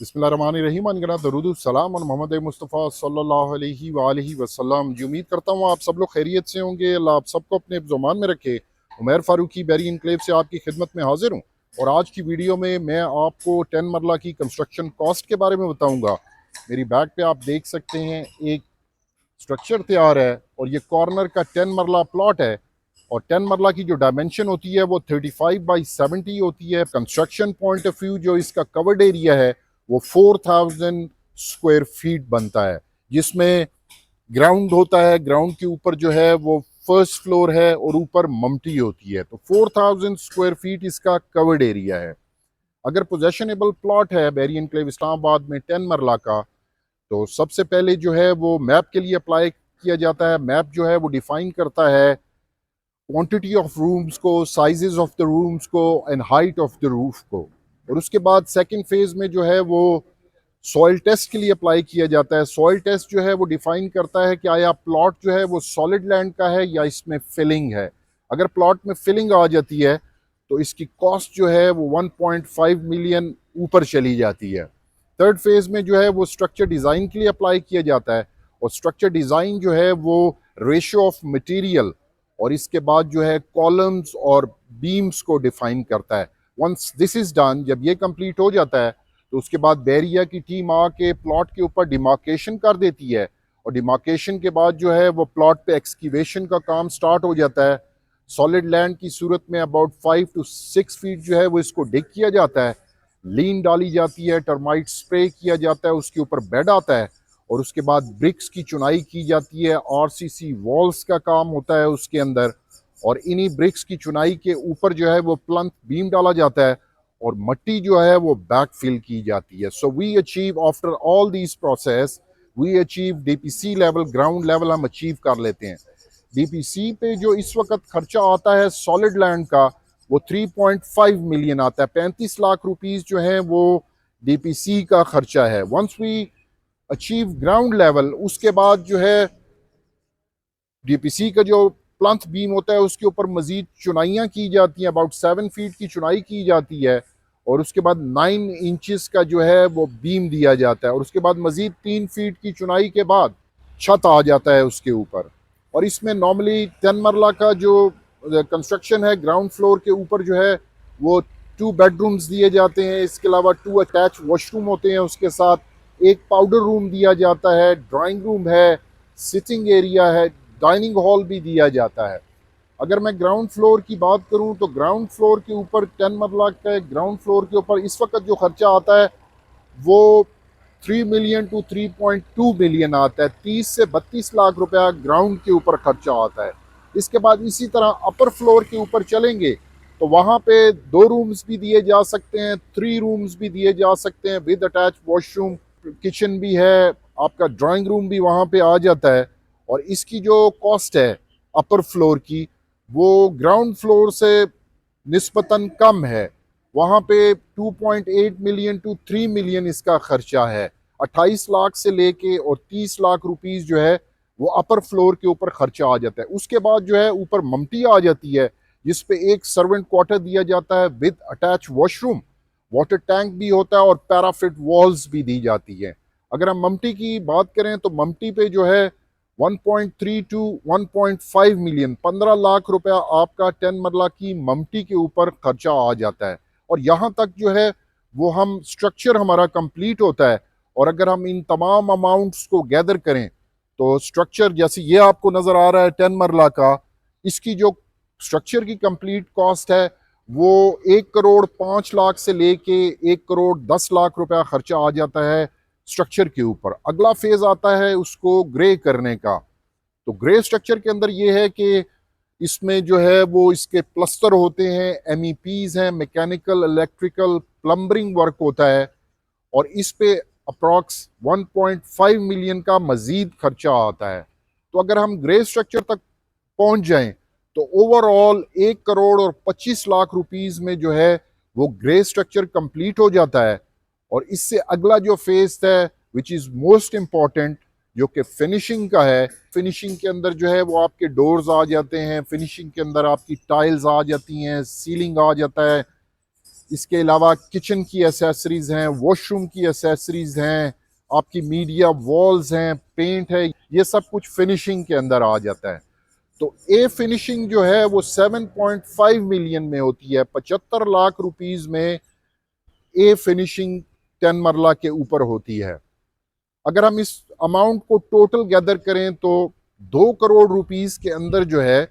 बिस्मिल्लाहिर्रहमानिर्रहीम अनगना दरूद सलाम और मोहम्मद मुस्तफ़ा सल्लल्लाहु अलैहि वसल्लम। जी उम्मीद करता हूँ आप सब लोग खैरियत से होंगे। अल्लाह आप सबको अपने ज़ुबान में रखे। उमैर फ़ारूकी बैरी इनक्लेव से आपकी खिदमत में हाजिर हूँ और आज की वीडियो में मैं आपको 10 मरला की कंस्ट्रक्शन कॉस्ट के बारे में बताऊँगा। मेरी बैक पे आप देख सकते हैं एक स्ट्रक्चर तैयार है और ये कॉर्नर का 10 मरला प्लॉट है और 10 मरला की जो डायमेंशन होती है वो 35 बाई 70 होती है। कंस्ट्रक्शन पॉइंट ऑफ व्यू जो इसका कवर्ड एरिया है वो 4000 स्क्वायर फीट बनता है, जिसमें ग्राउंड होता है। ग्राउंड के ऊपर जो है वो फर्स्ट फ्लोर है और ऊपर ममटी होती है। तो 4000 स्क्वायर फीट इसका कवर्ड एरिया है। अगर पोजेशनेबल प्लॉट है बैरी एनक्लेव इस्लामाबाद में 10 मरला का, तो सबसे पहले जो है वो मैप के लिए अप्लाई किया जाता है। मैप जो है वो डिफाइन करता है क्वांटिटी ऑफ रूम्स को, साइजेस ऑफ द रूम्स को and height of the roof को। और उसके बाद सेकंड फेज में जो है वो सॉइल टेस्ट के लिए अप्लाई किया जाता है। सॉइल टेस्ट जो है वो डिफाइन करता है कि आया प्लॉट जो है वो सॉलिड लैंड का है या इसमें फिलिंग है। अगर प्लॉट में फिलिंग आ जाती है तो इसकी कॉस्ट जो है वो 1.5 मिलियन ऊपर चली जाती है। थर्ड फेज में जो है वो स्ट्रक्चर डिज़ाइन के लिए अप्लाई किया जाता है और स्ट्रक्चर डिज़ाइन जो है वो रेशियो ऑफ मटेरियल और इसके बाद जो है कॉलम्स और बीम्स को डिफाइन करता है। वंस दिस इज़ डन, जब ये कंप्लीट हो जाता है तो उसके बाद बैरिया की टीम आके प्लॉट के ऊपर डिमार्केशन कर देती है और डिमार्केशन के बाद जो है वो प्लॉट पे एक्सकीवेशन का काम स्टार्ट हो जाता है। सॉलिड लैंड की सूरत में अबाउट 5 to 6 फीट जो है वो इसको डिग किया जाता है, लीन डाली जाती है, टर्माइट स्प्रे किया जाता है, उसके ऊपर बेड आता है और उसके बाद ब्रिक्स की चुनाई की जाती है। आरसीसी वॉल्स का काम होता है उसके अंदर और इन्हीं ब्रिक्स की चुनाई के ऊपर जो है वो प्लंथ बीम डाला जाता है और मट्टी जो है वो बैक फिल की जाती है। So we achieve after all these process we achieve DPC level, ground level हम अचीव कर लेते हैं। डीपीसी पे जो इस वक्त खर्चा आता है सॉलिड लैंड का वो 3.5 मिलियन आता है। 35 लाख रुपीस जो है वो डीपीसी का खर्चा है। Once we achieve ground level, उसके बाद जो है डीपीसी का जो प्लंथ बीम होता है उसके ऊपर मजीद चुनाइयाँ की जाती हैं। अबाउट 7 फीट की चुनाई की जाती है और उसके बाद 9 इंचेस का जो है वो बीम दिया जाता है और उसके बाद मजीद 3 फीट की चुनाई के बाद छत आ जाता है उसके ऊपर। और इसमें नॉर्मली 10 मरला का जो कंस्ट्रक्शन है, ग्राउंड फ्लोर के ऊपर जो है वो 2 बेडरूम्स दिए जाते हैं। इसके अलावा 2 अटैच वॉशरूम होते हैं, उसके साथ एक पाउडर रूम दिया जाता है, ड्राइंग रूम है, सिटिंग एरिया है, डाइनिंग हॉल भी दिया जाता है। अगर मैं ग्राउंड फ्लोर की बात करूं तो ग्राउंड फ्लोर के ऊपर 10 मरला के ग्राउंड फ्लोर के ऊपर इस वक्त जो खर्चा आता है वो 3 मिलियन टू 3.2 मिलियन आता है। 30 से 32 लाख रुपया ग्राउंड के ऊपर खर्चा आता है। इसके बाद इसी तरह अपर फ्लोर के ऊपर चलेंगे तो वहाँ पे 2 रूम्स भी दिए जा सकते हैं, 3 रूम्स भी दिए जा सकते हैं विद अटैच वॉशरूम, किचन भी है, आपका ड्राइंग रूम भी वहाँ पे आ जाता है। और इसकी जो कॉस्ट है अपर फ्लोर की वो ग्राउंड फ्लोर से निस्बतन कम है। वहाँ पे 2.8 मिलियन टू 3 मिलियन इसका खर्चा है। 28 लाख से लेके और 30 लाख रुपीस जो है वो अपर फ्लोर के ऊपर खर्चा आ जाता है। उसके बाद जो है ऊपर ममटी आ जाती है जिस पे एक सर्वेंट क्वार्टर दिया जाता है with attach washroom, water tank भी होता है और पैराफिट वॉल्स भी दी जाती है। अगर हम ममटी की बात करें तो ममटी पे जो है 1.3 टू 1.5 मिलियन, 15 लाख रुपया आपका 10 मरला की ममटी के ऊपर खर्चा आ जाता है। और यहाँ तक जो है वो हम स्ट्रक्चर हमारा कंप्लीट होता है और अगर हम इन तमाम अमाउंट्स को गैदर करें तो स्ट्रक्चर जैसे ये आपको नज़र आ रहा है 10 मरला का, इसकी जो स्ट्रक्चर की कंप्लीट कॉस्ट है वो 1 करोड़ 5 लाख से लेके 1 करोड़ 10 लाख रुपया खर्चा आ जाता है स्ट्रक्चर के ऊपर। अगला फेज आता है उसको ग्रे करने का। तो ग्रे स्ट्रक्चर के अंदर ये है कि इसमें जो है वो इसके प्लस्तर होते हैं, एमईपीज हैं, मैकेनिकल, इलेक्ट्रिकल, प्लम्बरिंग वर्क होता है और इस पे अप्रॉक्स 1.5 मिलियन का मजीद खर्चा आता है। तो अगर हम ग्रे स्ट्रक्चर तक पहुंच जाएं तो ओवरऑल 1 करोड़ 25 लाख रुपीस में जो है वो ग्रे स्ट्रक्चर कंप्लीट हो जाता है। और इससे अगला जो फेज है विच इज़ मोस्ट इम्पॉर्टेंट जो कि फिनिशिंग का है। फिनिशिंग के अंदर जो है वो आपके डोर्स आ जाते हैं, फिनिशिंग के अंदर आपकी टाइल्स आ जाती हैं, सीलिंग आ जाता है, इसके अलावा किचन की एसेसरीज हैं, वॉशरूम की एसेसरीज हैं, आपकी मीडिया वॉल्स हैं, पेंट है, ये सब कुछ फिनिशिंग के अंदर आ जाता है। तो ए फिनिशिंग जो है वो 7.5 मिलियन में होती है, 75 लाख रुपीस में ए फिनिशिंग 10 मरला के ऊपर होती है। अगर हम इस अमाउंट को टोटल गैदर करें तो 2 करोड़ रुपीस के अंदर जो है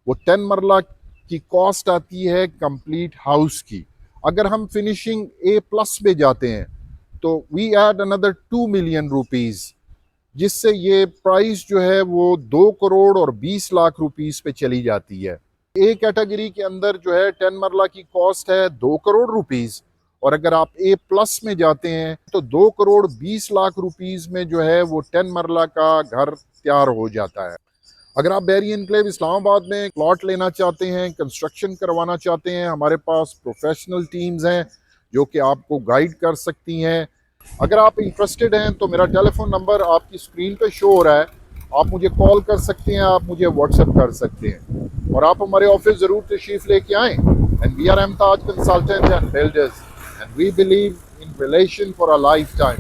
वो 10 मरला की कॉस्ट आती है कंप्लीट हाउस की। अगर हम फिनिशिंग ए प्लस पे जाते हैं तो we add another 2 million rupees, जिससे ये प्राइस जो है वो 2 करोड़ और 20 लाख रुपीस पे चली जाती है। ए कैटेगरी के अंदर जो है 10 मरला की कॉस्ट है 2 करोड़ रुपीस, और अगर आप ए प्लस में जाते हैं तो 2 करोड़ 20 लाख रुपीस में जो है वो 10 मरला का घर तैयार हो जाता है। अगर आप बैरी एनक्लेव इस्लामाबाद में प्लॉट लेना चाहते हैं, कंस्ट्रक्शन करवाना चाहते हैं, हमारे पास प्रोफेशनल टीम्स हैं जो कि आपको गाइड कर सकती हैं। अगर आप इंटरेस्टेड हैं तो मेरा टेलीफोन नंबर आपकी स्क्रीन पे शो हो रहा है, आप मुझे कॉल कर सकते हैं, आप मुझे व्हाट्सएप कर सकते हैं, और आप हमारे ऑफिस ज़रूर तशरीफ़ लेके आएँ। And we are Imtiaz consultant and builders, and we believe in relation for a lifetime.